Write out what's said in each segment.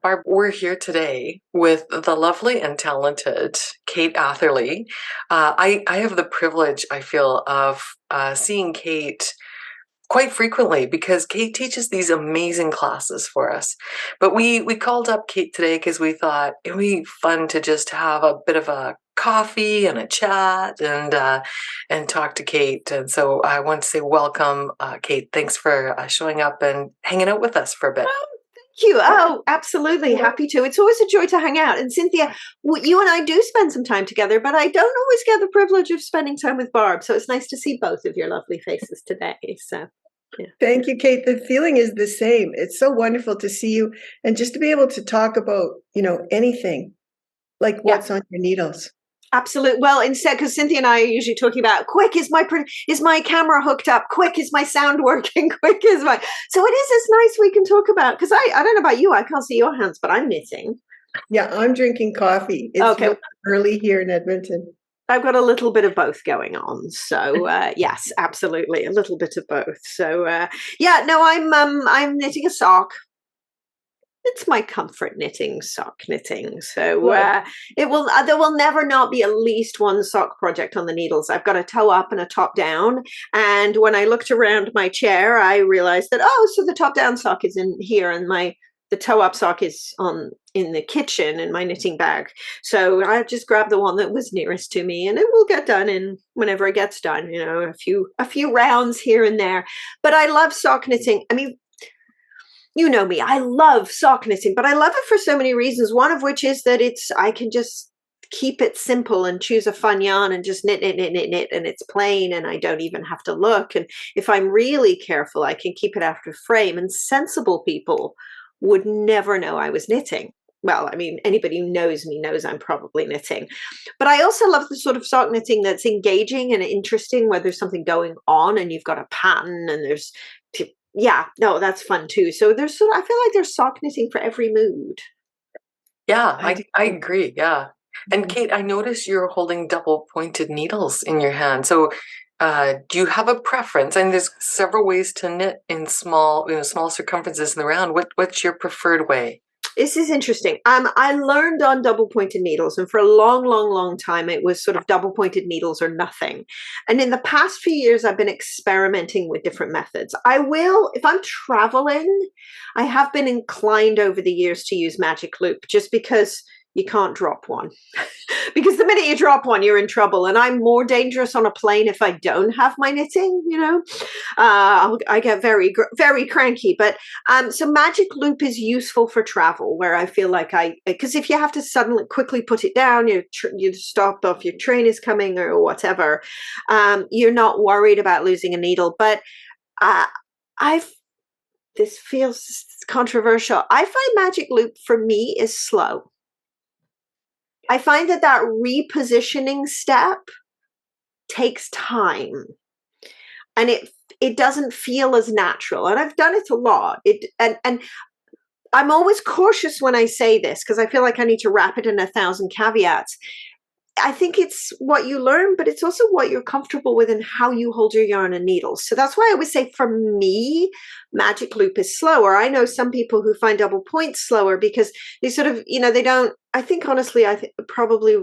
Barb, we're here today with the lovely and talented Kate Atherley. I have the privilege, I feel, of seeing Kate quite frequently because Kate teaches these amazing classes for us. But we called up Kate today because we thought it would be fun to just have a bit of a coffee and a chat and talk to Kate. And so I want to say welcome, Kate. Thanks for showing up and hanging out with us for a bit. Thank you. Oh, absolutely. Happy to. It's always a joy to hang out. And Cynthia, you and I do spend some time together, but I don't always get the privilege of spending time with Barb. So it's nice to see both of your lovely faces today. So, yeah. Thank you, Kate. The feeling is the same. It's so wonderful to see you and just to be able to talk about, anything like what's on your needles. Absolutely. Well, instead, because Cynthia and I are usually talking about, quick, is my camera hooked up? Quick, is my sound working? Quick, is my... So it is, it's nice we can talk about, because I don't know about you, I can't see your hands, but I'm knitting. Yeah, I'm drinking coffee. It's okay. Early here in Edmonton. I've got a little bit of both going on. So yes, absolutely. A little bit of both. So I'm knitting a sock. It's my comfort knitting, sock knitting. So there will never not be at least one sock project on the needles. I've got a toe up and a top down. And when I looked around my chair, I realized that, so the top down sock is in here and the toe up sock is in the kitchen in my knitting bag. So I just grabbed the one that was nearest to me, and it will get done in whenever it gets done, a few rounds here and there. But I love sock knitting. I mean, you know me, I love sock knitting, but I love it for so many reasons. One of which is that I can just keep it simple and choose a fun yarn and just knit, and it's plain, and I don't even have to look. And if I'm really careful, I can keep it after frame, and sensible people would never know I was knitting. Well, I mean, anybody who knows me knows I'm probably knitting. But I also love the sort of sock knitting that's engaging and interesting, where there's something going on and you've got a pattern and there's... that's fun too. So I feel like there's sock knitting for every mood. Yeah, I agree. Yeah. And Kate, I noticed you're holding double pointed needles in your hand. So do you have a preference? And there's several ways to knit in small circumferences in the round. What's your preferred way? This is interesting. I learned on double pointed needles, and for a long, long, long time, it was sort of double pointed needles or nothing. And in the past few years, I've been experimenting with different methods. If I'm traveling, I have been inclined over the years to use magic loop, just because you can't drop one. Because the minute you drop one, you're in trouble. And I'm more dangerous on a plane if I don't have my knitting, I get very, very cranky. But so magic loop is useful for travel, where I feel like because if you have to suddenly quickly put it down, you stopped off, your train is coming or whatever, you're not worried about losing a needle. But this feels controversial. I find magic loop for me is slow. I find that repositioning step takes time, and it doesn't feel as natural. And I've done it a lot. And I'm always cautious when I say this, because I feel like I need to wrap it in 1,000 caveats. I think it's what you learn, but it's also what you're comfortable with and how you hold your yarn and needles. So that's why I always say, for me, magic loop is slower. I know some people who find double point slower because they sort of, they don't, I think honestly, probably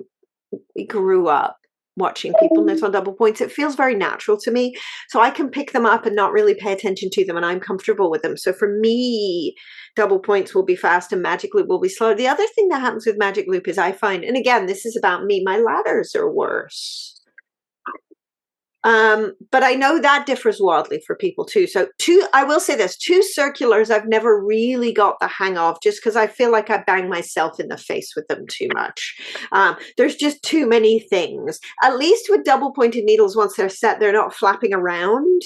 we grew up watching people knit on double points. It feels very natural to me. So I can pick them up and not really pay attention to them, and I'm comfortable with them. So for me, double points will be fast and magic loop will be slow. The other thing that happens with magic loop is I find, and again, this is about me, my ladders are worse. But I know that differs wildly for people too. So I will say this, 2 circulars I've never really got the hang of, just because I feel like I bang myself in the face with them too much. There's just too many things. At least with double pointed needles, once they're set, they're not flapping around.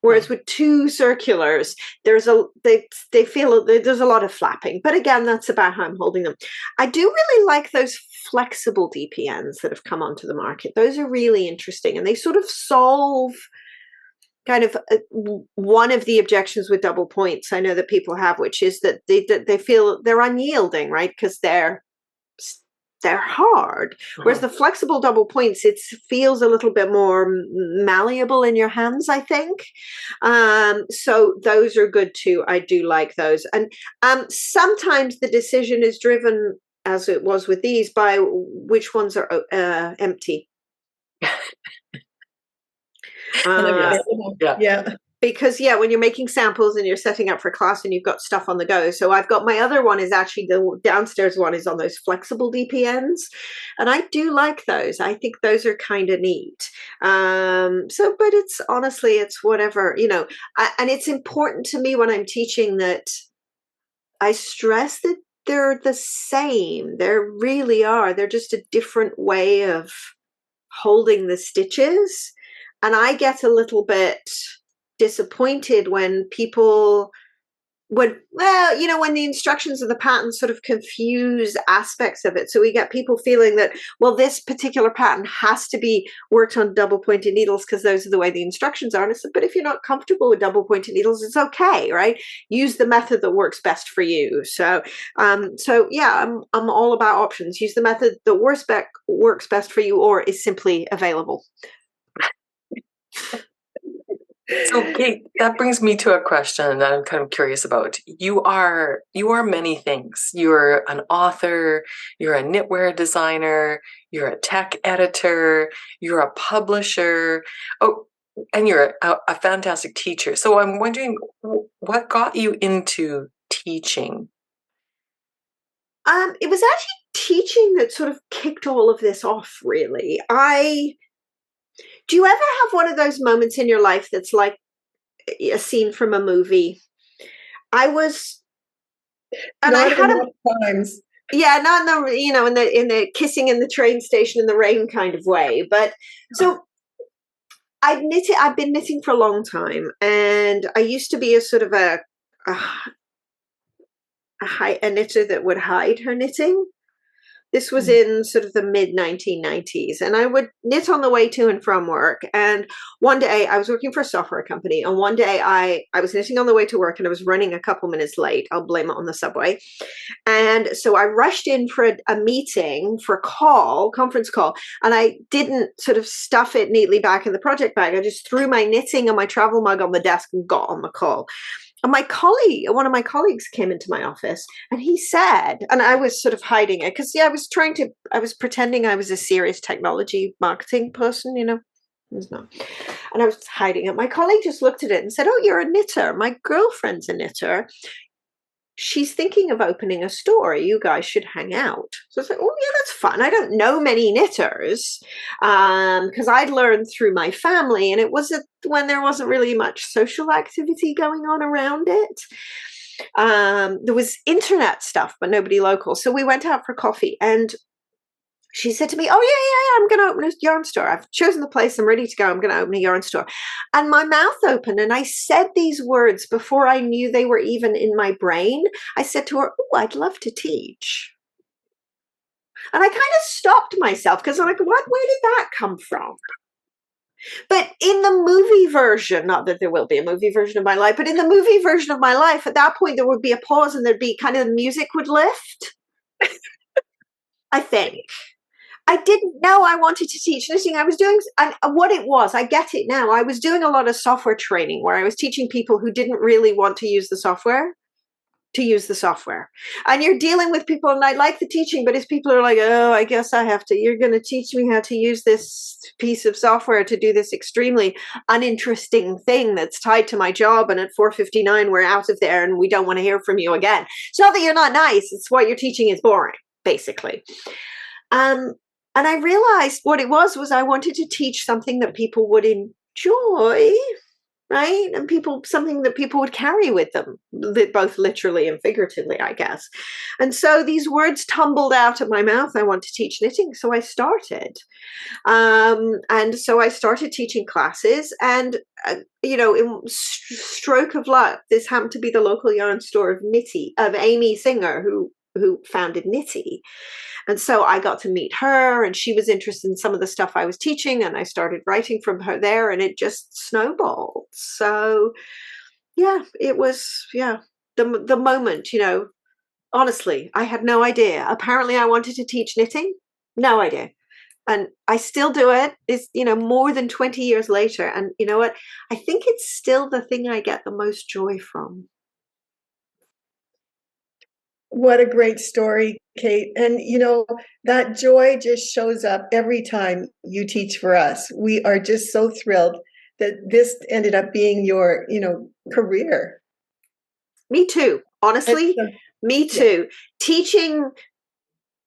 Whereas with 2 circulars, they feel there's a lot of flapping. But again, that's about how I'm holding them. I do really like those flexible DPNs that have come onto the market. Those are really interesting, and they sort of solve kind of one of the objections with double points I know that people have, which is that they feel they're unyielding, right? Because they're they're hard. Whereas the flexible double points, it feels a little bit more malleable in your hands, I think. So those are good too. I do like those. And sometimes the decision is driven, as it was with these, by which ones are empty. Yeah. Because when you're making samples and you're setting up for class and you've got stuff on the go. So I've got my other one is actually the downstairs one is on those flexible DPNs, and I do like those. I think those are kind of neat. But it's honestly, it's whatever, and it's important to me when I'm teaching that I stress that they're the same. They really are. They're just a different way of holding the stitches. And I get a little bit disappointed when when the instructions of the pattern sort of confuse aspects of it. So we get people feeling that, well, this particular pattern has to be worked on double pointed needles because those are the way the instructions are. And I said, but if you're not comfortable with double pointed needles, it's okay, right? Use the method that works best for you. So I'm all about options. Use the method that works best for you or is simply available. So, Kate, that brings me to a question that I'm kind of curious about. You are many things. You're an author, you're a knitwear designer, you're a tech editor, you're a publisher, and you're a fantastic teacher. So I'm wondering, what got you into teaching? It was actually teaching that sort of kicked all of this off, really. Do you ever have one of those moments in your life that's like a scene from a movie? Times. Yeah, not in the kissing in the train station in the rain kind of way. But so I've been knitting for a long time, and I used to be a sort of a knitter that would hide her knitting. This was in sort of the mid 1990s, and I would knit on the way to and from work. And one day I was working for a software company, and one day I was knitting on the way to work, and I was running a couple minutes late. I'll blame it on the subway. And so I rushed in for a meeting, for a conference call, and I didn't sort of stuff it neatly back in the project bag. I just threw my knitting and my travel mug on the desk and got on the call. And one of my colleagues came into my office, and he said, and I was sort of hiding it because I was pretending I was a serious technology marketing person, I was not. And I was hiding it. My colleague just looked at it and said, "Oh, you're a knitter. My girlfriend's a knitter. She's thinking of opening a store. You guys should hang out." So I was like, "Oh yeah, that's fun." I don't know many knitters because I'd learned through my family, and it was when there wasn't really much social activity going on around it. There was internet stuff, but nobody local. So we went out for coffee, and she said to me, "Oh yeah, I'm going to open a yarn store. I've chosen the place. I'm ready to go. I'm going to open a yarn store." And my mouth opened, and I said these words before I knew they were even in my brain. I said to her, "Oh, I'd love to teach." And I kind of stopped myself because I'm like, where did that come from? But in the movie version, not that there will be a movie version of my life, but in the movie version of my life, at that point, there would be a pause and there'd be kind of the music would lift. I think. I didn't know I wanted to teach knitting. I was doing, and what it was, I get it now. I was doing a lot of software training where I was teaching people who didn't really want to use the software. And you're dealing with people, and I like the teaching, but if people are like, "Oh, I guess I have to, you're going to teach me how to use this piece of software to do this extremely uninteresting thing that's tied to my job, and at 4:59 we're out of there and we don't want to hear from you again." It's not that you're not nice, it's what you're teaching is boring, basically. And I realized what it was I wanted to teach something that people would enjoy, right? And something that people would carry with them, both literally and figuratively, I guess. And so these words tumbled out of my mouth. I want to teach knitting. So I started. And so I started teaching classes, and, in stroke of luck, this happened to be the local yarn store of Amy Singer, who founded Knitty. And so I got to meet her, and she was interested in some of the stuff I was teaching, and I started writing from her there, and it just snowballed. So yeah, it was, the moment, Honestly, I had no idea. Apparently I wanted to teach knitting. No idea. And I still do it. It's, more than 20 years later. And you know what? I think it's still the thing I get the most joy from. What a great story, Kate. And that joy just shows up every time you teach for us. We are just so thrilled that this ended up being your, career. Me too. Honestly, me Yeah. too. Teaching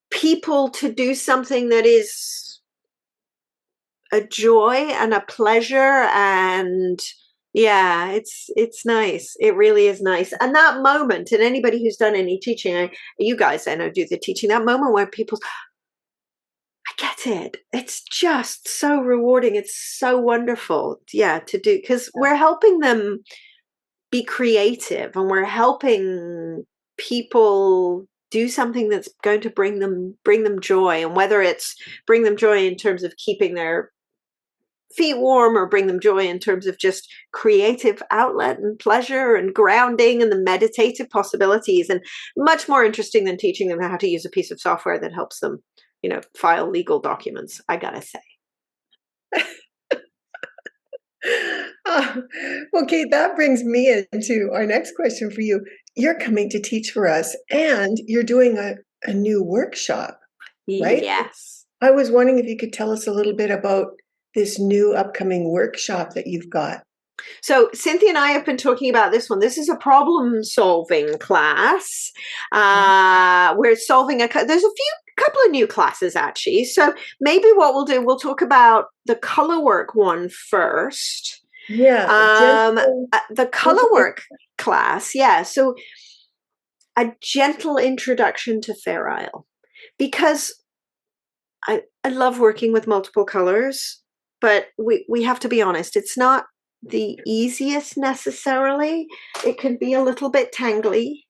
people to do something that is a joy and a pleasure, and yeah, it's nice. It really is nice. And that moment, and anybody who's done any teaching, you guys I know do the teaching, that moment where people, I get it. It's just so rewarding. It's so wonderful, yeah, to do, because we're helping them be creative, and we're helping people do something that's going to bring them joy. And whether it's bring them joy in terms of keeping their feet warm, or bring them joy in terms of just creative outlet and pleasure and grounding and the meditative possibilities, and much more interesting than teaching them how to use a piece of software that helps them file legal documents, I gotta say. Well, Kate, that brings me into our next question for you. You're coming to teach for us, and you're doing a new workshop, right? Yes. I was wondering if you could tell us a little bit about this new upcoming workshop that you've got. So Cynthia and I have been talking about this one. This is a problem-solving class. We're solving there's a couple of new classes actually. So maybe what we'll do, we'll talk about the color work one first. Yeah. The color work class. Yeah. So a gentle introduction to Fair Isle, because I love working with multiple colors, but we have to be honest, it's not the easiest necessarily. It can be a little bit tangly.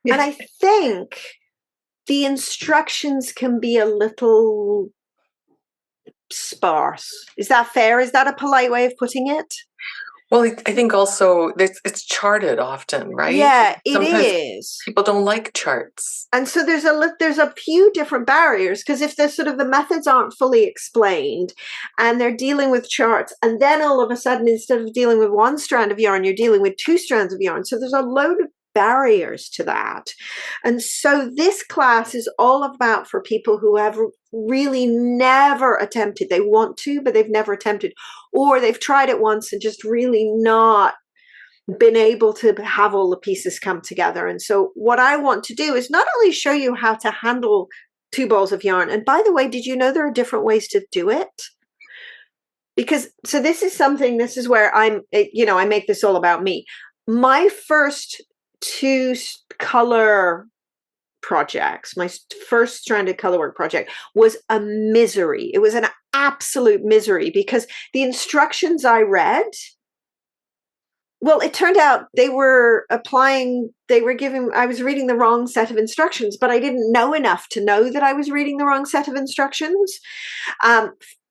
And I think the instructions can be a little sparse. Is that fair? Is that a polite way of putting it? Well, I think also it's charted often, right? Yeah, it Sometimes is. people don't like charts. And so there's a few different barriers, because if the methods aren't fully explained and they're dealing with charts, and then all of a sudden, instead of dealing with one strand of yarn, you're dealing with two strands of yarn. So there's a load of barriers to that. And so this class is all about for people who have really never attempted. They want to, but they've never attempted, or they've tried it once and just really not been able to have all the pieces come together. And so what I want to do is not only show you how to handle two balls of yarn, and by the way, did you know there are different ways to do it? Because so this is where I make this all about me. My first two color projects, my first stranded colorwork project, was a misery. It was an absolute misery, because the instructions I read, well, it turned out I was reading the wrong set of instructions, but I didn't know enough to know that I was reading the wrong set of instructions.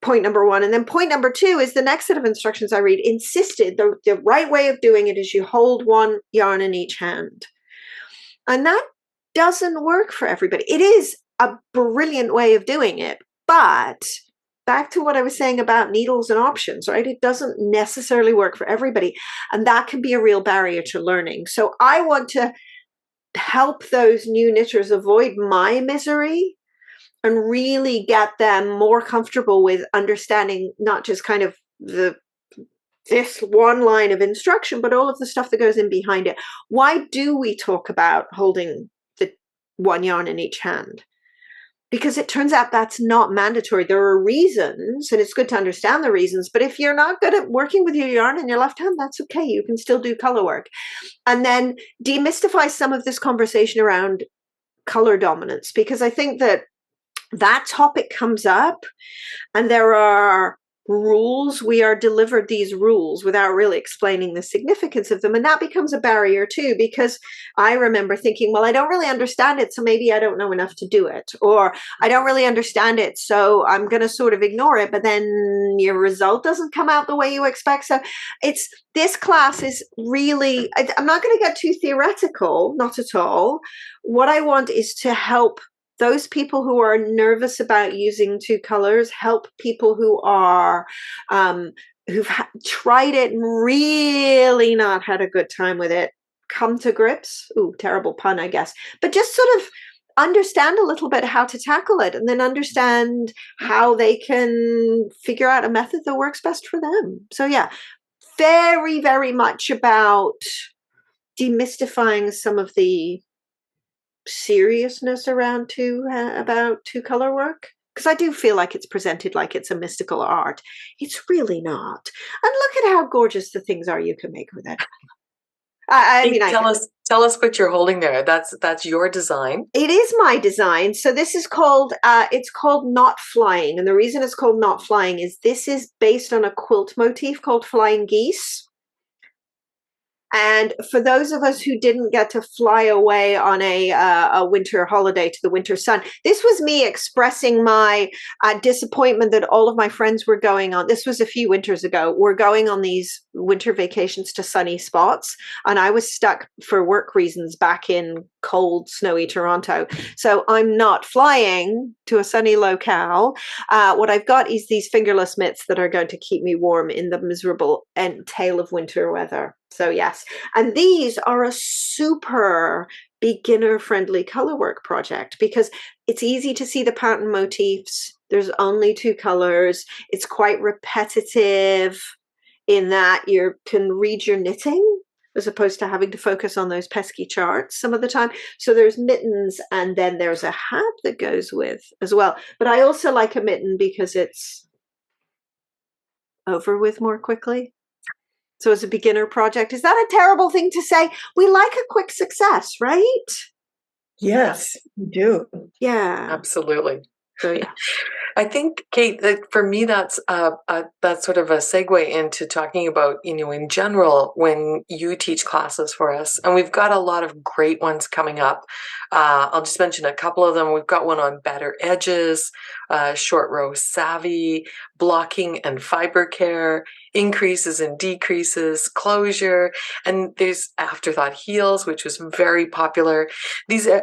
Point number one. And then point number two is the next set of instructions I read insisted the right way of doing it is you hold one yarn in each hand. And that doesn't work for everybody. It is a brilliant way of doing it, but back to what I was saying about needles and options, right? It doesn't necessarily work for everybody. And that can be a real barrier to learning. So I want to help those new knitters avoid my misery and really get them more comfortable with understanding not just kind of this one line of instruction, but all of the stuff that goes in behind it. Why do we talk about holding the one yarn in each hand? Because it turns out that's not mandatory. There are reasons, and it's good to understand the reasons, but if you're not good at working with your yarn in your left hand, that's okay. You can still do color work. And then demystify some of this conversation around color dominance, because I think that topic comes up, and there are rules. We are delivered these rules without really explaining the significance of them. And that becomes a barrier too, because I remember thinking, well, I don't really understand it, so maybe I don't know enough to do it. Or I don't really understand it, so I'm going to sort of ignore it. But then your result doesn't come out the way you expect. So this class is really, I'm not going to get too theoretical, not at all. What I want is to help those people who are nervous about using two colors, help people who are who've tried it and really not had a good time with it come to grips. Ooh, terrible pun, I guess. But just sort of understand a little bit how to tackle it, and then understand how they can figure out a method that works best for them. So yeah, very, very much about demystifying some of the seriousness around about two color work, because I do feel like it's presented like it's a mystical art. It's really not. And look at how gorgeous the things are you can make with it. I mean, tell us what you're holding there. That's your design. It is my design. So this is called it's called Not Flying, and the reason it's called Not Flying is this is based on a quilt motif called Flying Geese. And for those of us who didn't get to fly away on a winter holiday to the winter sun, this was me expressing my disappointment that all of my friends were going on. This was a few winters ago. We're going on these winter vacations to sunny spots, and I was stuck for work reasons back in cold, snowy Toronto. So I'm not flying to a sunny locale. What I've got is these fingerless mitts that are going to keep me warm in the miserable tail of winter weather. So yes, and these are a super beginner-friendly colorwork project because it's easy to see the pattern motifs. There's only two colors. It's quite repetitive in that you can read your knitting as opposed to having to focus on those pesky charts some of the time. So there's mittens, and then there's a hat that goes with as well. But I also like a mitten because it's over with more quickly. So as a beginner project, is that a terrible thing to say? We like a quick success, right? Yes, we do. Yeah. Absolutely. So yeah. I think, Kate, that for me, that's sort of a segue into talking about, in general, when you teach classes for us, and we've got a lot of great ones coming up. I'll just mention a couple of them. We've got one on better edges, short row savvy, blocking and fiber care, increases and decreases, closure, and there's afterthought heels, which was very popular.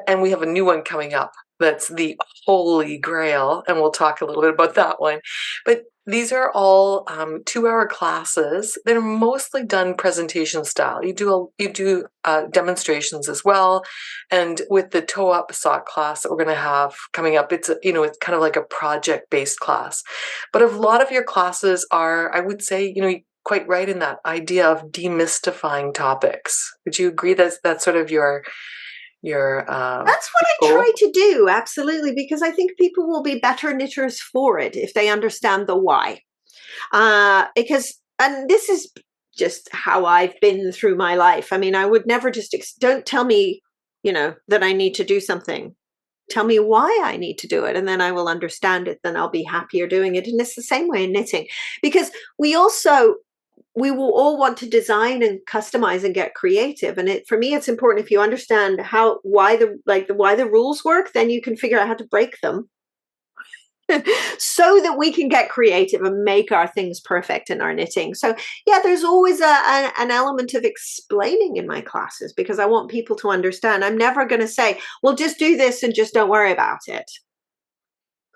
And we have a new one coming up. That's the Holy Grail, and we'll talk a little bit about that one. But these are all 2-hour classes that are mostly done presentation style. You do demonstrations as well, and with the toe-up sock class that we're going to have coming up, it's kind of like a project-based class. But a lot of your classes are, I would say, quite right in that idea of demystifying topics. Would you agree that's sort of your that's what I try to do, absolutely, because I think people will be better knitters for it if they understand the why. And this is just how I've been through my life. I mean, I would never just don't tell me, that I need to do something. Tell me why I need to do it, and then I will understand it. Then I'll be happier doing it. And it's the same way in knitting, because we will all want to design and customize and get creative. And for me, it's important if you understand why the rules work, then you can figure out how to break them so that we can get creative and make our things perfect in our knitting. So yeah, there's always an element of explaining in my classes because I want people to understand. I'm never going to say, well, just do this and just don't worry about it.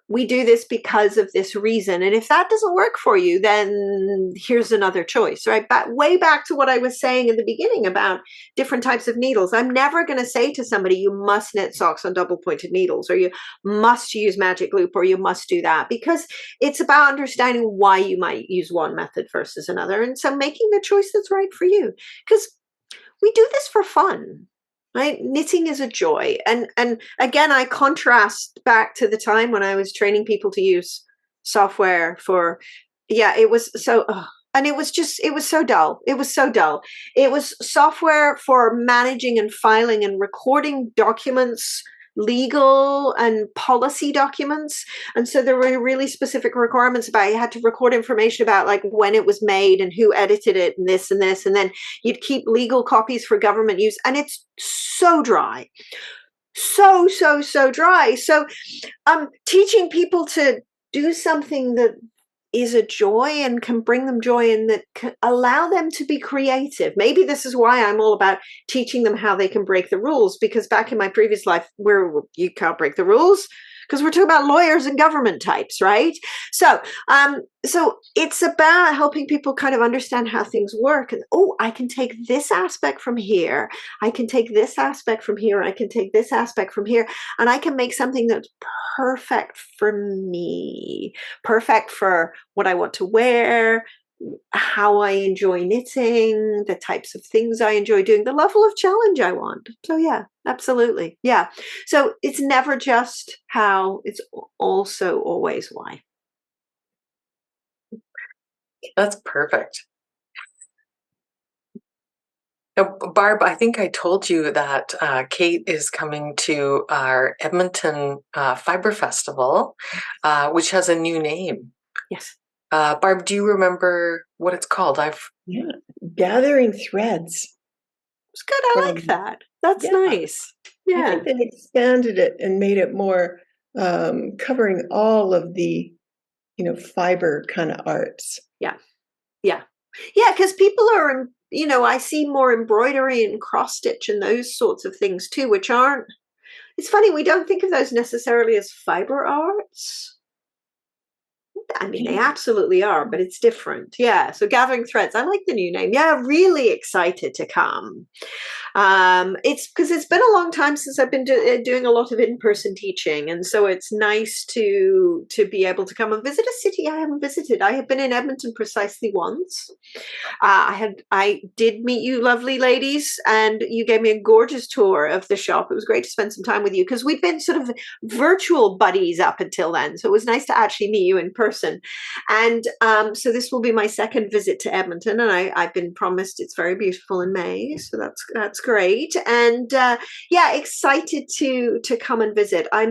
We do this because of this reason. And if that doesn't work for you, then here's another choice, right? Way back to what I was saying in the beginning about different types of needles. I'm never going to say to somebody, you must knit socks on double pointed needles, or you must use magic loop, or you must do that, because it's about understanding why you might use one method versus another. And so making the choice that's right for you, because we do this for fun. Right? Knitting is a joy. And again, I contrast back to the time when I was training people to use software it was so, and it was so dull. It was so dull. It was software for managing and filing and recording documents legal and policy documents. And so there were really specific requirements about, you had to record information about like when it was made and who edited it and this and this. And then you'd keep legal copies for government use. And it's so dry. So dry. So teaching people to do something that is a joy and can bring them joy and that can allow them to be creative. Maybe this is why I'm all about teaching them how they can break the rules, because back in my previous life, where you can't break the rules, because we're talking about lawyers and government types, right? So it's about helping people kind of understand how things work. And, oh, I can take this aspect from here. I can take this aspect from here. I can take this aspect from here. And I can make something that's perfect for me, perfect for what I want to wear, how I enjoy knitting, the types of things I enjoy doing, the level of challenge I want. So yeah, absolutely. Yeah. So it's never just how, it's also always why. That's perfect. Now, Barb, I think I told you that Kate is coming to our Edmonton Fiber Festival, which has a new name. Yes. Barb, do you remember what it's called? Yeah, Gathering Threads. It's good. I like that. That's nice. Yeah. I think they expanded it and made it more covering all of the, fiber kind of arts. Yeah. Because people are, I see more embroidery and cross stitch and those sorts of things too, which aren't. It's funny, we don't think of those necessarily as fiber arts. I mean, they absolutely are, but it's different. Yeah. So Gathering Threads, I like the new name. Yeah, really excited to come. It's because it's been a long time since I've been doing a lot of in-person teaching, and so it's nice to be able to come and visit a city I haven't visited. I have been in Edmonton precisely once. I did meet you lovely ladies, and you gave me a gorgeous tour of the shop. It was great to spend some time with you, because we've been sort of virtual buddies up until then, so it was nice to actually meet you in person. And so this will be my second visit to Edmonton, and I've been promised it's very beautiful in May, so that's great. And excited to come and visit. I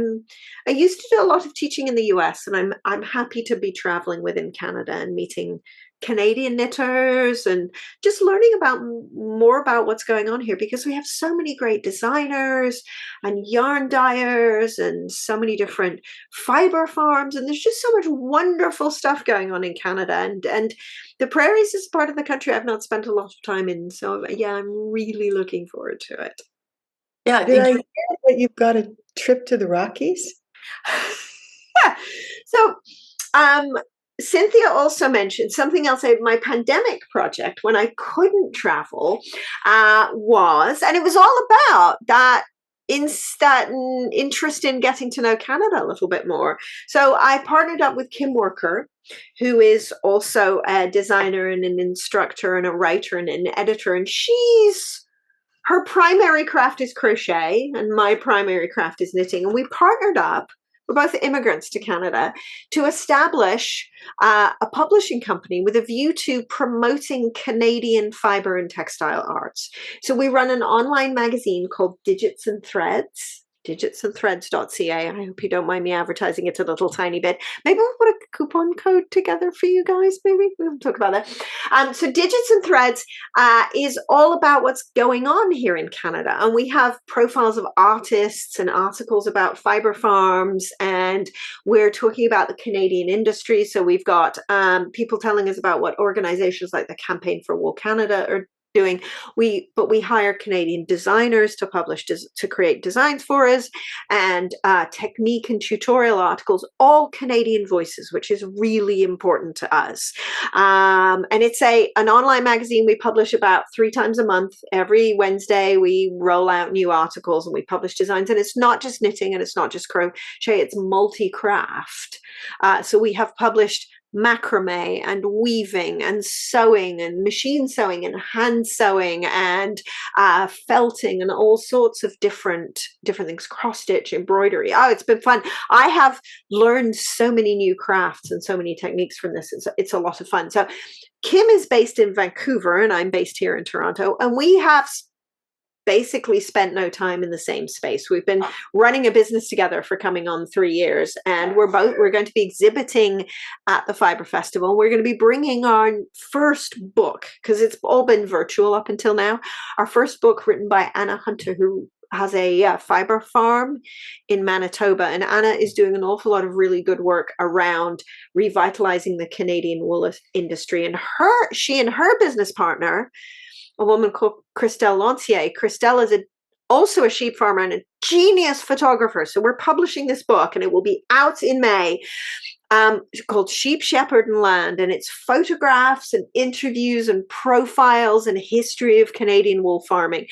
used to do a lot of teaching in the US, and I'm happy to be traveling within Canada and meeting Canadian knitters and just learning more about what's going on here, because we have so many great designers and yarn dyers and so many different fiber farms, and there's just so much wonderful stuff going on in Canada, and the prairies is part of the country I've not spent a lot of time in, so yeah, I'm really looking forward to it. Yeah, Did I hear that you've got a trip to the Rockies? Yeah. So Cynthia also mentioned something else. My pandemic project, when I couldn't travel, and it was all about that interest in getting to know Canada a little bit more. So I partnered up with Werker, who is also a designer and an instructor and a writer and an editor, and her primary craft is crochet and my primary craft is knitting, and we partnered up. We're both immigrants to Canada, to establish a publishing company with a view to promoting Canadian fiber and textile arts. So we run an online magazine called Digits and Threads, digitsandthreads.ca. I hope you don't mind me advertising it a little tiny bit. Maybe we'll put a coupon code together for you guys. Maybe we'll talk about that. So Digits and Threads is all about what's going on here in Canada. And we have profiles of artists and articles about fiber farms. And we're talking about the Canadian industry. So we've got people telling us about what organizations like the Campaign for Wool Canada are doing. We hire Canadian designers to publish, to create designs for us, and technique and tutorial articles, all Canadian voices, which is really important to us. And it's an online magazine we publish about 3 times a month. Every Wednesday we roll out new articles and we publish designs, and it's not just knitting and it's not just crochet, it's multi-craft. So we have published macrame and weaving and sewing and machine sewing and hand sewing and felting and all sorts of different things, cross stitch, embroidery. Oh, it's been fun. I have learned so many new crafts and so many techniques from this. It's a lot of fun. So Kim is based in Vancouver and I'm based here in Toronto, and we have basically spent no time in the same space. We've been running a business together for coming on 3 years, and we're going to be exhibiting at the Fiber Festival. We're going to be bringing our first book, because it's all been virtual up until now. Our first book, written by Anna Hunter, who has a fiber farm in Manitoba, and Anna is doing an awful lot of really good work around revitalizing the Canadian wool industry. And she and her business partner, a woman called Christelle Lancier. Christelle is also a sheep farmer and a genius photographer. So we're publishing this book, and it will be out in May, called Sheep, Shepherd and Land. And it's photographs and interviews and profiles and history of Canadian wool farming.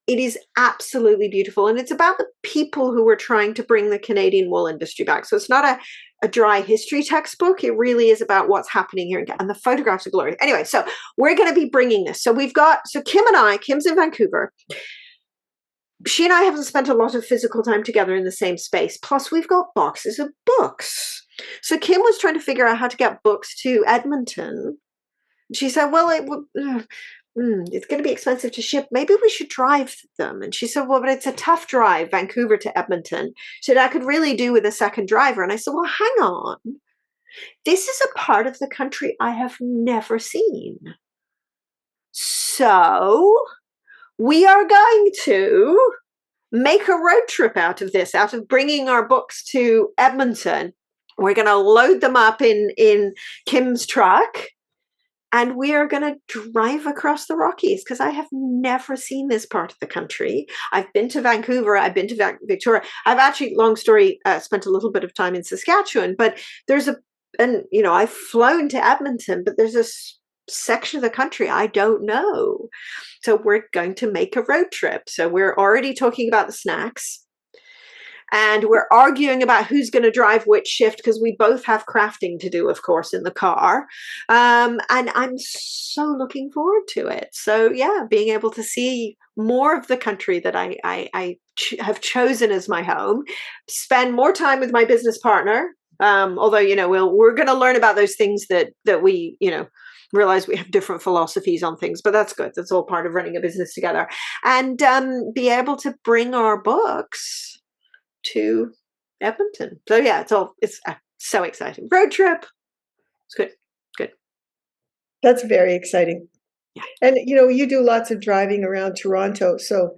It is absolutely beautiful. And it's about the people who were trying to bring the Canadian wool industry back. So it's not a dry history textbook. It really is about what's happening here. And the photographs are glorious. Anyway, so we're going to be bringing this. So Kim's in Vancouver. She and I haven't spent a lot of physical time together in the same space. Plus, we've got boxes of books. So Kim was trying to figure out how to get books to Edmonton. She said, well, it's going to be expensive to ship. Maybe we should drive them. And she said, well, but it's a tough drive, Vancouver to Edmonton. She said, I could really do with a second driver. And I said, well, hang on. This is a part of the country I have never seen. So we are going to make a road trip out of this, out of bringing our books to Edmonton. We're going to load them up in Kim's truck. And we are going to drive across the Rockies, because I have never seen this part of the country. I've been to Vancouver. I've been to Victoria. I've actually, long story, spent a little bit of time in Saskatchewan. But I've flown to Edmonton, but there's a section of the country I don't know. So we're going to make a road trip. So we're already talking about the snacks. And we're arguing about who's going to drive which shift, because we both have crafting to do, of course, in the car. And I'm so looking forward to it. So, yeah, being able to see more of the country that I have chosen as my home, spend more time with my business partner. Although, we're going to learn about those things that we, realize we have different philosophies on things, but that's good. That's all part of running a business together. And be able to bring our books to Edmonton. So yeah, it's so exciting. Road trip. It's good. That's very exciting. Yeah. And you do lots of driving around Toronto. So,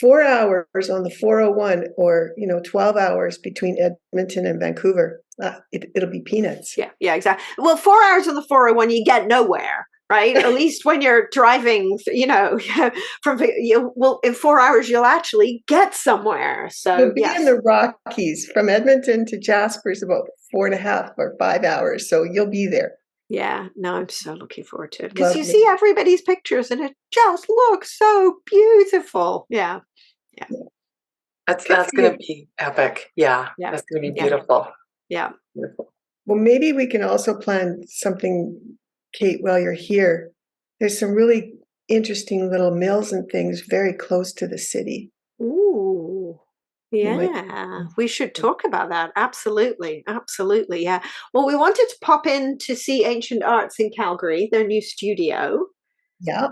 4 hours on the 401 or 12 hours between Edmonton and Vancouver, it'll be peanuts. Yeah, exactly. Well, 4 hours on the 401, you get nowhere. Right? At least when you're driving, in 4 hours, you'll actually get somewhere. So you'll be in the Rockies from Edmonton to Jasper's about 4.5 or 5 hours. So you'll be there. Yeah, no, I'm so looking forward to it, because you see everybody's pictures and it just looks so beautiful. Yeah. That's going to be epic. Yeah. That's going to be beautiful. Yeah. Beautiful. Well, maybe we can also plan something, Kate, while you're here. There's some really interesting little mills and things very close to the city. Ooh, yeah. We should talk about that. Absolutely. Yeah. Well, we wanted to pop in to see Ancient Arts in Calgary, their new studio. Yeah.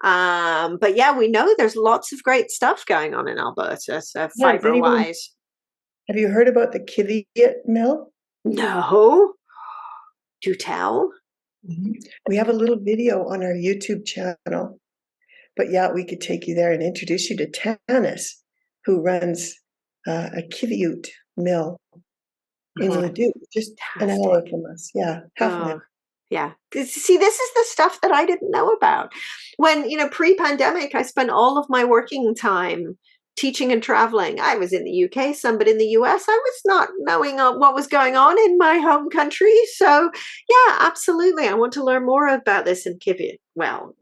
But yeah, we know there's lots of great stuff going on in Alberta, so fiber-wise. Have you heard about the Qiviut mill? No. Do tell. Mm-hmm. We have a little video on our YouTube channel. But yeah, we could take you there and introduce you to Tanis, who runs a Qiviut mill in Leduc, just an hour from us. Yeah, half an hour. Yeah. See, this is the stuff that I didn't know about. When, pre-pandemic, I spent all of my working time teaching and traveling. I was in the UK, some, but in the US, I was not knowing what was going on in my home country. So, yeah, absolutely. I want to learn more about this in Qiviut. Well,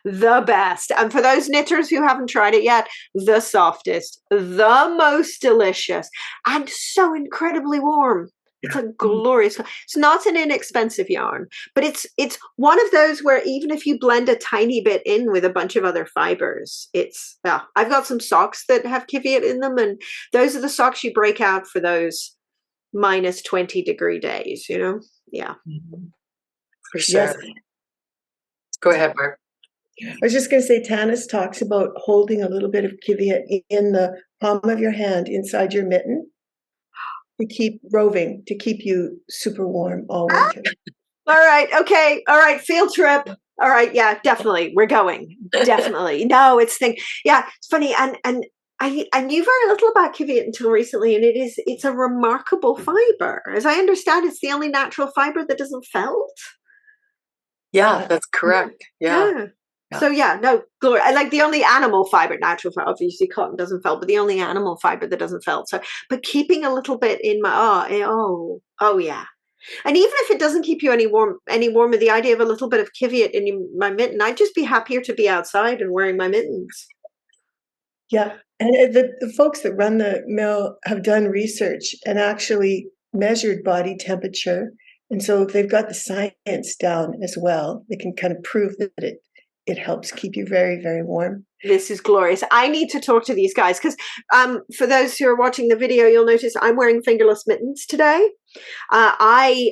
the best. And for those knitters who haven't tried it yet, the softest, the most delicious, and so incredibly warm. It's a glorious. It's not an inexpensive yarn, but it's one of those where even if you blend a tiny bit in with a bunch of other fibers, I've got some socks that have Qiviut in them, and those are the socks you break out for those minus 20 degree days. Yeah. For sure. Yes. Go ahead, Barb. I was just going to say, Tanis talks about holding a little bit of Qiviut in the palm of your hand inside your mitten to keep roving, to keep you super warm all winter. All right. Okay. All right. Field trip. All right. Yeah, definitely. We're going. Definitely. No, it's thing. Yeah, it's funny. And I knew very little about Qiviut until recently, and it's a remarkable fiber. As I understand, it's the only natural fiber that doesn't felt. Yeah, that's correct. Yeah. So yeah, no, glory. I like the only animal fiber, natural fiber. Obviously, cotton doesn't felt, but the only animal fiber that doesn't felt. So, but keeping a little bit in my oh yeah. And even if it doesn't keep you any warmer, the idea of a little bit of Qiviut in my mitten, I'd just be happier to be outside and wearing my mittens. Yeah, and the folks that run the mill have done research and actually measured body temperature. And so they've got the science down as well. They can kind of prove that it helps keep you very, very warm. This is glorious. I need to talk to these guys because for those who are watching the video, you'll notice I'm wearing fingerless mittens today. I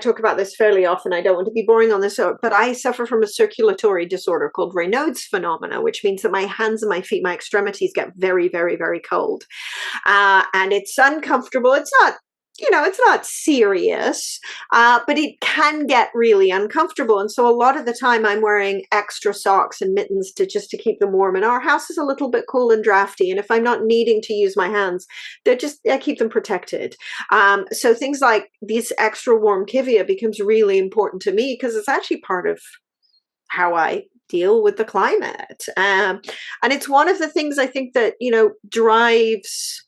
talk about this fairly often. I don't want to be boring on this, but I suffer from a circulatory disorder called Raynaud's phenomena, which means that my hands and my feet, my extremities get very, very, very cold. And it's uncomfortable. It's not, it's not serious, but it can get really uncomfortable. And so a lot of the time I'm wearing extra socks and mittens to keep them warm. And our house is a little bit cool and drafty. And if I'm not needing to use my hands, I keep them protected. So things like this extra warm Qiviut becomes really important to me because it's actually part of how I deal with the climate. And it's one of the things I think that, drives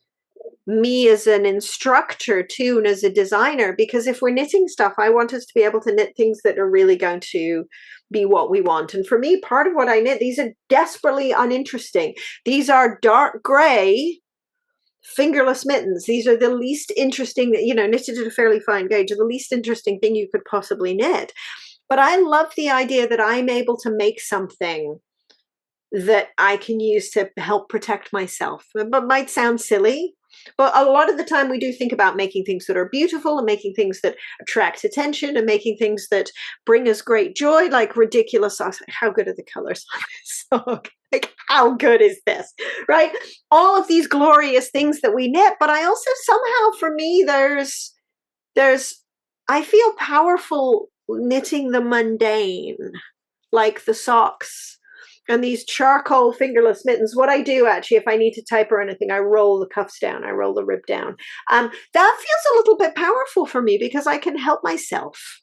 me as an instructor too, and as a designer, because if we're knitting stuff, I want us to be able to knit things that are really going to be what we want. And for me, part of what I knit, these are desperately uninteresting. These are dark gray fingerless mittens. These are the least interesting, knitted at a fairly fine gauge, are the least interesting thing you could possibly knit. But I love the idea that I'm able to make something that I can use to help protect myself. But might sound silly, but a lot of the time we do think about making things that are beautiful and making things that attract attention and making things that bring us great joy, like ridiculous socks. How good are the colors on this sock? Like, how good is this, right? All of these glorious things that we knit, but I also somehow, for me, I feel powerful knitting the mundane, like the socks and these charcoal fingerless mittens. What I do actually, if I need to type or anything, I roll the cuffs down, I roll the rib down. That feels a little bit powerful for me because I can help myself.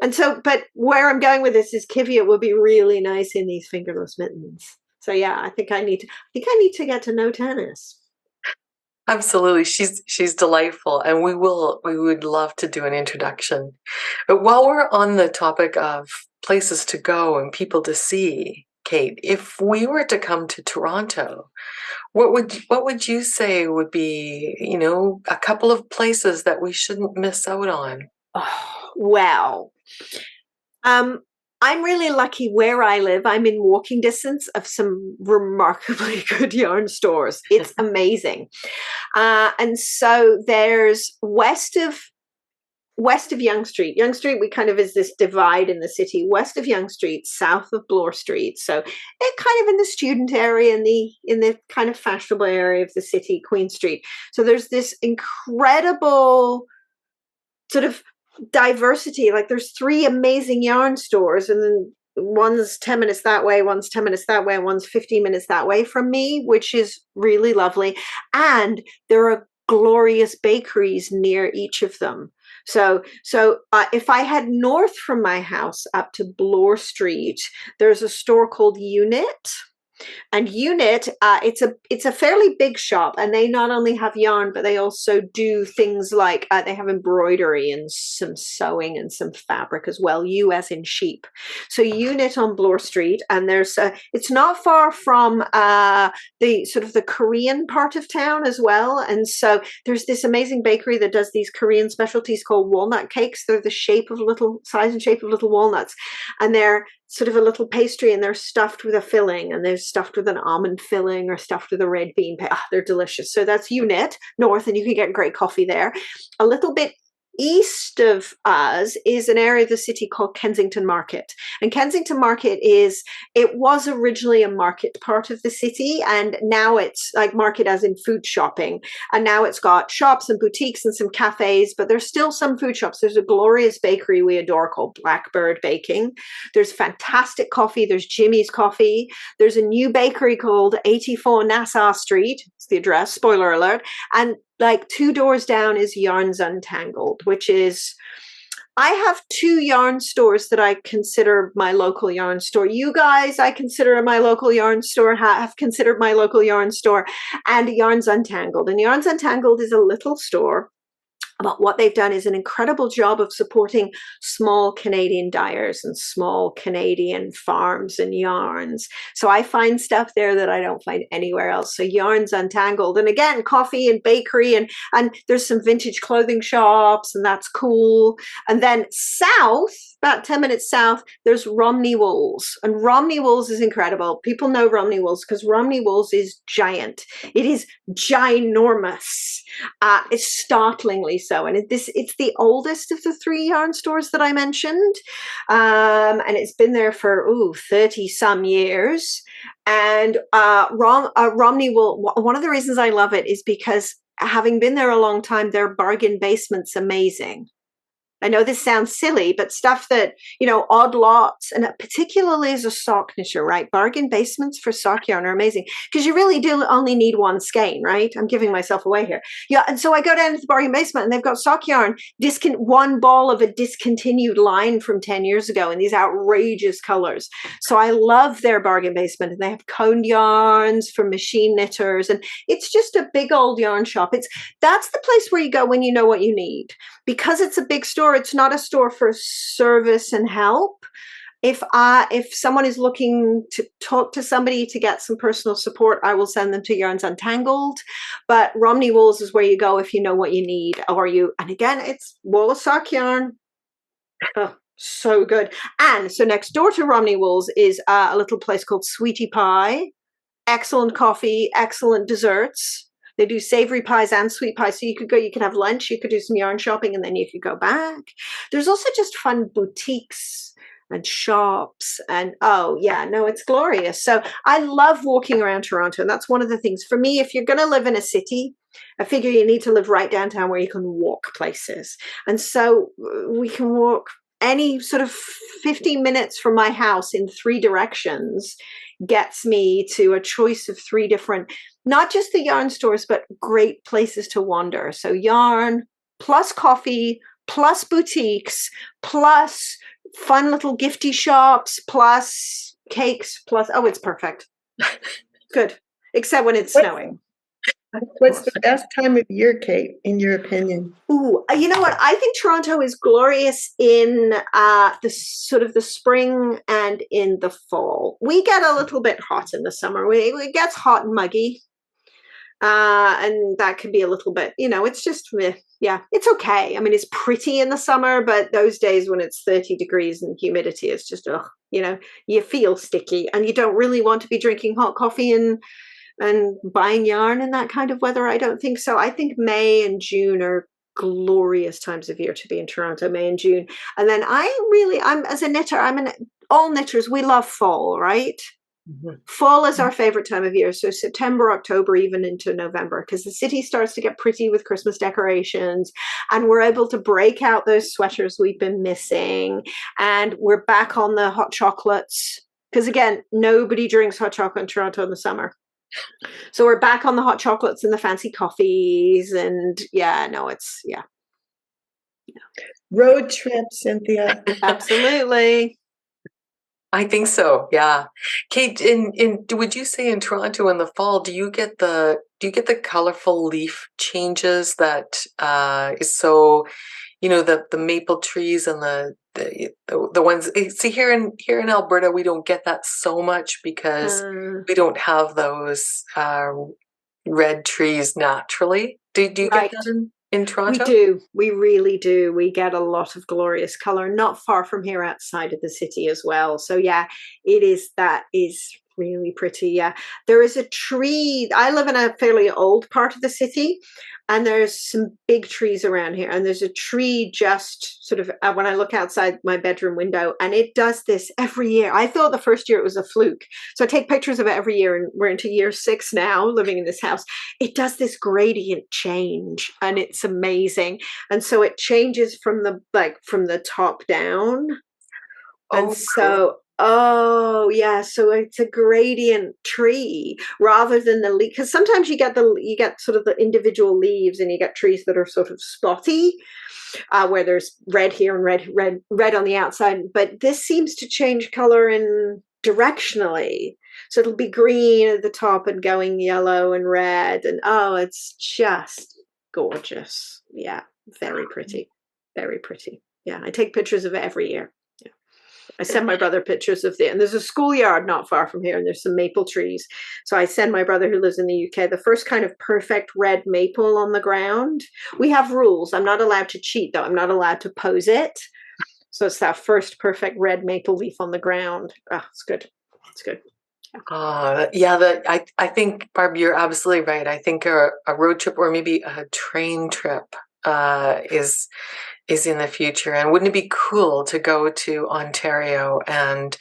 And so, but where I'm going with this is Qiviut would be really nice in these fingerless mittens. So yeah, I think I need to get to know Tanis. Absolutely. She's delightful, and we would love to do an introduction. But while we're on the topic of places to go and people to see, Kate, if we were to come to Toronto, what would you say would be, a couple of places that we shouldn't miss out on? Oh, well, I'm really lucky where I live. I'm in walking distance of some remarkably good yarn stores. It's amazing. And so there's west of Yonge Street. Yonge Street, we kind of is this divide in the city. West of Yonge Street, south of Bloor Street. So it kind of in the student area, in the kind of fashionable area of the city, Queen Street. So there's this incredible sort of diversity. Like there's 3 amazing yarn stores, and then one's 10 minutes that way, one's 10 minutes that way, and one's 15 minutes that way from me, which is really lovely. And there are glorious bakeries near each of them. So if I head north from my house up to Bloor Street, there's a store called Unit. And Unit, it's a fairly big shop, and they not only have yarn, but they also do things like they have embroidery and some sewing and some fabric as well. U as in sheep. So Unit on Bloor Street, and there's it's not far from the sort of the Korean part of town as well. And so there's this amazing bakery that does these Korean specialties called walnut cakes. They're the size and shape of little walnuts, and they're sort of a little pastry, and they're stuffed with a filling, and they're stuffed with an almond filling or stuffed with a red bean. They're delicious. So that's Unit North, and you can get great coffee there. A little bit east of us is an area of the city called Kensington Market. And Kensington Market it was originally a market part of the city, and now it's like market as in food shopping. And now it's got shops and boutiques and some cafes, but there's still some food shops. There's a glorious bakery we adore called Blackbird Baking. There's fantastic coffee. There's Jimmy's Coffee. There's a new bakery called 84 Nassau Street. It's the address, spoiler alert. And like 2 doors down is Yarns Untangled, which is, I have 2 yarn stores that I consider my local yarn store. You guys, I consider my local yarn store, have considered my local yarn store, and Yarns Untangled. And Yarns Untangled is a little store. But what they've done is an incredible job of supporting small Canadian dyers and small Canadian farms and yarns. So I find stuff there that I don't find anywhere else. So Yarns Untangled. And again, coffee and bakery, and there's some vintage clothing shops, and that's cool. And then south, about 10 minutes south, there's Romney Wools. And Romney Wools is incredible. People know Romney Wools because Romney Wools is giant. It is ginormous. It's startlingly so. And it's the oldest of the 3 yarn stores that I mentioned. And it's been there for 30 some years. And Romney Wool, one of the reasons I love it is because having been there a long time, their bargain basement's amazing. I know this sounds silly, but stuff that, odd lots, and particularly as a sock knitter, right? Bargain basements for sock yarn are amazing because you really do only need one skein, right? I'm giving myself away here. Yeah. And so I go down to the bargain basement and they've got sock yarn, one ball of a discontinued line from 10 years ago in these outrageous colors. So I love their bargain basement, and they have coned yarns for machine knitters. And it's just a big old yarn shop. That's the place where you go when you know what you need. Because it's a big store, it's not a store for service and help. If someone is looking to talk to somebody to get some personal support, I will send them to Yarns Untangled. But Romney Wools is where you go if you know what you need, and again, it's wool sock yarn. Oh, so good. And so next door to Romney Wools is a little place called Sweetie Pie. Excellent coffee, excellent desserts. They do savory pies and sweet pies. So you could have lunch, you could do some yarn shopping, and then you could go back. There's also just fun boutiques and shops. And it's glorious. So I love walking around Toronto. And that's one of the things for me. If you're going to live in a city, I figure you need to live right downtown where you can walk places. And so we can walk any sort of 15 minutes from my house in 3 directions gets me to a choice of 3 different, not just the yarn stores, but great places to wander. So yarn plus coffee plus boutiques plus fun little gifty shops plus cakes plus, it's perfect. Good. Except when it's snowing. What's the best time of year, Kate, in your opinion? Ooh, you know what? I think Toronto is glorious in the spring and in the fall. We get a little bit hot in the summer. It gets hot and muggy. And that can be a little bit, it's just, it's okay. I mean, it's pretty in the summer, but those days when it's 30 degrees and humidity, it's just, you feel sticky, and you don't really want to be drinking hot coffee and buying yarn in that kind of weather. I don't think so. I think May and June are glorious times of year to be in Toronto, May and June. And then I'm as a knitter, all knitters, we love fall, right? Mm-hmm. Fall is our favorite time of year. So September, October, even into November, because the city starts to get pretty with Christmas decorations, and we're able to break out those sweaters we've been missing. And we're back on the hot chocolates. Because again, nobody drinks hot chocolate in Toronto in the summer. So we're back on the hot chocolates and the fancy coffees, and Road trip, Cynthia. Absolutely. I think so. Yeah. Kate, would you say in Toronto in the fall, do you get the colorful leaf changes that is so, the maple trees and the ones, see here in Alberta, we don't get that so much because we don't have those red trees naturally. Do you get that in Toronto? We do. We really do. We get a lot of glorious color, not far from here outside of the city as well. So yeah, that is really pretty. Yeah, there is a tree. I live in a fairly old part of the city, and there's some big trees around here. And there's a tree just sort of when I look outside my bedroom window, and it does this every year. I thought the first year it was a fluke, so I take pictures of it every year, and we're into year 6 now, living in this house. It does this gradient change, and it's amazing. And so it changes from the top down. And so, oh yeah, so it's a gradient tree rather than the leaf. Because sometimes you get sort of the individual leaves, and you get trees that are sort of spotty, where there's red here and red on the outside. But this seems to change color in directionally. So it'll be green at the top and going yellow and red, and oh, it's just gorgeous. Yeah, very pretty, very pretty. Yeah, I take pictures of it every year. I send my brother pictures of and there's a schoolyard not far from here, and there's some maple trees. So I send my brother, who lives in the UK, the first kind of perfect red maple on the ground. We have rules. I'm not allowed to cheat, though. I'm not allowed to pose it. So it's that first perfect red maple leaf on the ground. Oh, it's good. It's good. I think, Barb, you're absolutely right. I think a road trip, or maybe a train trip, is in the future. And wouldn't it be cool to go to Ontario and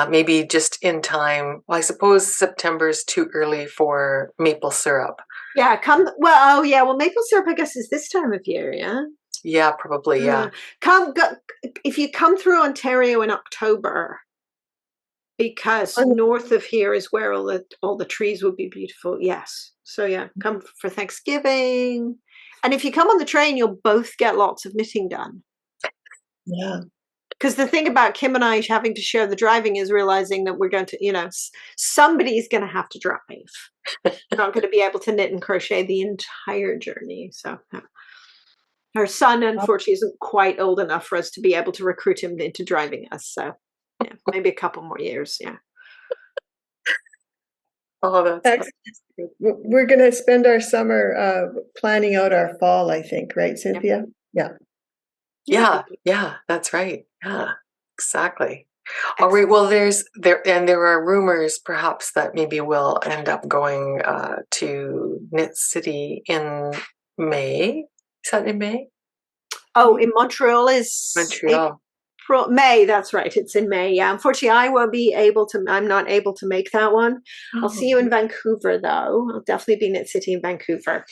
maybe just in time? Well, I suppose September is too early for maple syrup. Yeah, well, maple syrup, I guess, is this time of year, yeah? Yeah, probably, yeah. If you come through Ontario in October, because north of here is where all the trees would be beautiful. Yes. So yeah, come for Thanksgiving. And if you come on the train, you'll both get lots of knitting done. Yeah. Because the thing about Kim and I having to share the driving is realizing that we're going to, somebody's going to have to drive. We're not going to be able to knit and crochet the entire journey. So her son, unfortunately, isn't quite old enough for us to be able to recruit him into driving us. So yeah, maybe a couple more years. Yeah. Oh, that's we're going to spend our summer planning out our fall, I think, right, Cynthia? Yeah, that's right. Yeah, exactly. All right. Well, there are rumors, perhaps, that maybe we'll end up going to Knit City in May. Is that in May? Oh, in Montreal is Montreal. May, that's right. It's in May. Yeah. Unfortunately, I'm not able to make that one. I'll see you in Vancouver, though. I'll definitely be in Knit City in Vancouver.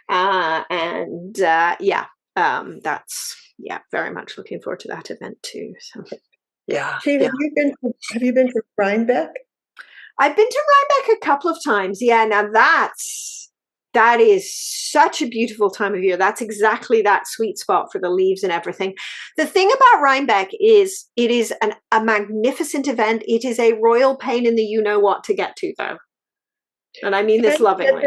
That's very much looking forward to that event too. So yeah. Kate, have you been to Rhinebeck? I've been to Rhinebeck a couple of times. Yeah. Now that is such a beautiful time of year. That's exactly that sweet spot for the leaves and everything. The thing about Rhinebeck is it is a magnificent event. It is a royal pain in the you-know-what to get to, though. And I mean this lovingly.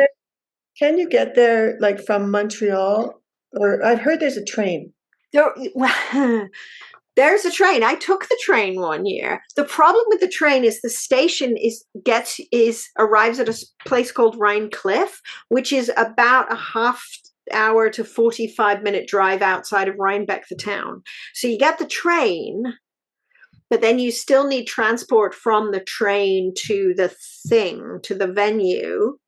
Can you get there like from Montreal? Or I've heard there's a train. There's a train. I took the train one year. The problem with the train is the station arrives at a place called Rhinecliff, which is about a half hour to 45-minute drive outside of Rhinebeck, the town. So you get the train, but then you still need transport from the train to the venue.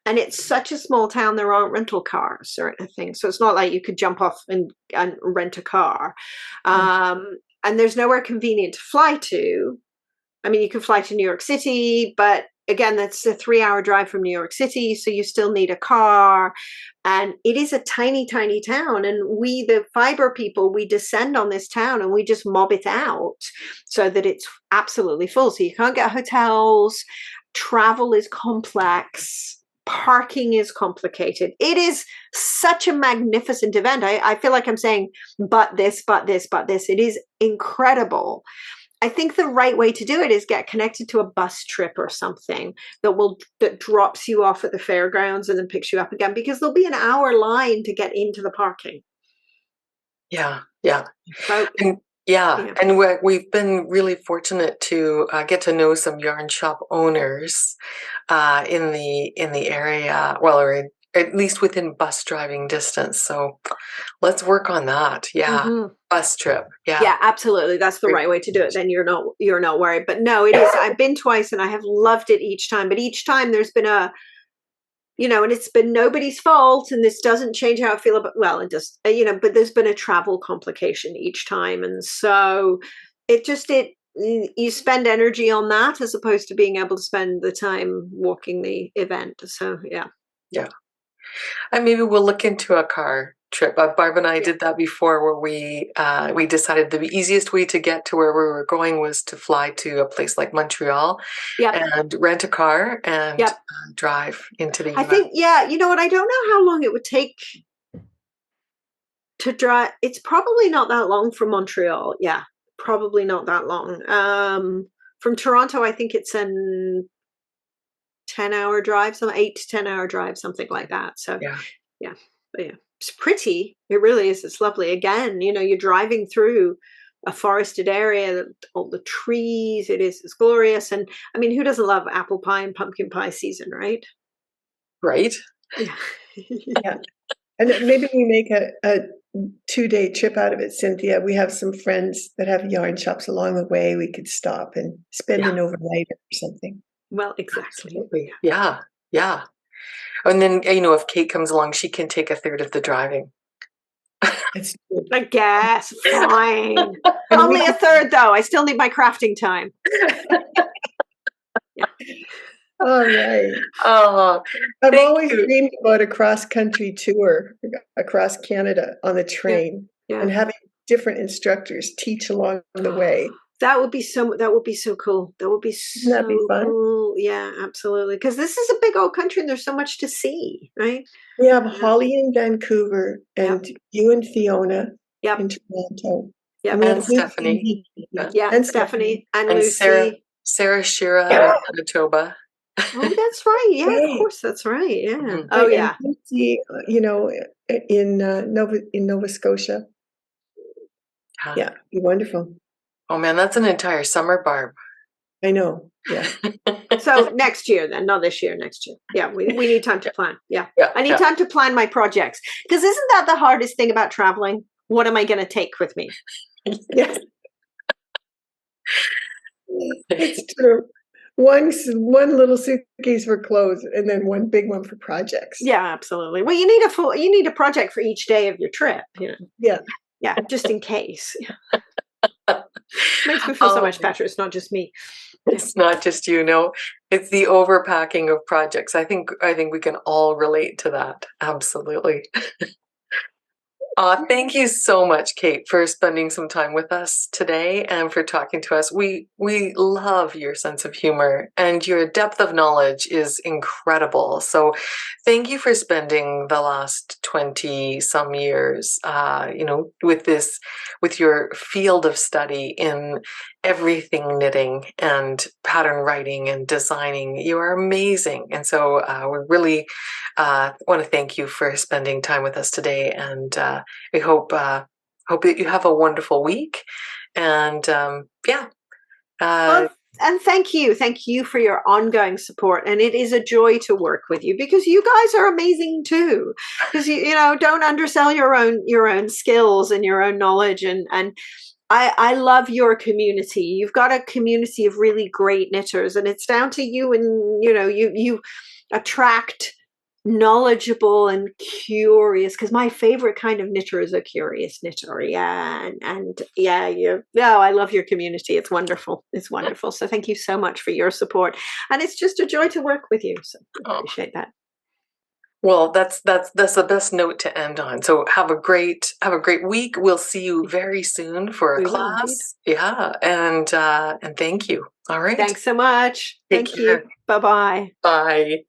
And it's such a small town, there aren't rental cars or anything. So it's not like you could jump off and rent a car. And there's nowhere convenient to fly to. I mean, you can fly to New York City, but again, that's a 3-hour drive from New York City. So you still need a car. And it is a tiny, tiny town. And we, the fiber people, we descend on this town and we just mob it out so that it's absolutely full. So you can't get hotels. Travel is complex. Parking is complicated. It is such a magnificent event. I feel like I'm saying, but this. It is incredible. I think the right way to do it is get connected to a bus trip or something that drops you off at the fairgrounds and then picks you up again, because there'll be an hour line to get into the parking. Yeah. So, and we've been really fortunate to get to know some yarn shop owners in the area, or at least within bus driving distance. So let's work on that. Yeah. Bus trip. Yeah, absolutely. That's the right way to do it. Then you're not worried. But no, it is. I've been twice and I have loved it each time. But each time there's been a, and it's been nobody's fault, and this doesn't change how I feel about, well, it does, but there's been a travel complication each time. And so you spend energy on that as opposed to being able to spend the time walking the event. So, yeah. Yeah. And maybe we'll look into a car trip. Barb and I did that before, where we decided the easiest way to get to where we were going was to fly to a place like Montreal and rent a car and drive into the US. I think, you know what? I don't know how long it would take to drive. It's probably not that long from Montreal. Yeah, probably not that long. From Toronto, I think it's an 10-hour drive, 8 to 10-hour drive, something like that. So yeah, but it's pretty. It really is. It's lovely. Again, you're driving through a forested area, all the trees. It's glorious. And I mean, who doesn't love apple pie and pumpkin pie season, right? Right. Yeah. And maybe we make a 2-day trip out of it, Cynthia. We have some friends that have yarn shops along the way. We could stop and spend an overnight or something. Well, exactly. Absolutely. Yeah. And then, if Kate comes along, she can take a third of the driving. I guess. Fine. Only a third, though. I still need my crafting time. All right. I've always dreamed about a cross-country tour across Canada on the train and having different instructors teach along the way. That would be so cool. That would be so That'd be fun. cool. Yeah, absolutely. Because this is a big old country and there's so much to see, right? We have Holly in Vancouver and you and Fiona in Toronto. Yeah, and Stephanie. And Stephanie and Lucy. Sarah Shira in Manitoba. Oh, that's right. Yeah, of course, that's right. Yeah. Mm-hmm. Oh, yeah. And Lucy, in Nova Scotia. Yeah, be wonderful. Oh man, that's an entire summer, Barb. I know. Yeah. So next year, then, not this year, next year. Yeah, we need time to plan. Yeah. I need time to plan my projects. Because isn't that the hardest thing about traveling? What am I going to take with me? Yes. It's true. One little suitcase for clothes, and then one big one for projects. Yeah, absolutely. Well, you need a project for each day of your trip. Yeah, just in case. Makes me feel so much better. It's not just me. It's not just it's the overpacking of projects. I think we can all relate to that. Absolutely. Thank you so much, Kate, for spending some time with us today and for talking to us. We love your sense of humor, and your depth of knowledge is incredible. So thank you for spending the last 20 some years, with your field of study in everything knitting and pattern writing and designing. You are amazing. And so we really want to thank you for spending time with us today. And we hope that you have a wonderful week. And and thank you for your ongoing support. And it is a joy to work with you because you guys are amazing too. Because don't undersell your own skills and your own knowledge. And I love your community. You've got a community of really great knitters, and it's down to you. And you attract knowledgeable and curious, because my favorite kind of knitter is a curious knitter. I love your community. It's wonderful. So thank you so much for your support, and it's just a joy to work with you. So I appreciate that. Well, that's the best note to end on. So have a great week. We'll see you very soon for a class. Yeah, and thank you. All right. Thanks so much. Thank you. Bye-bye. Bye.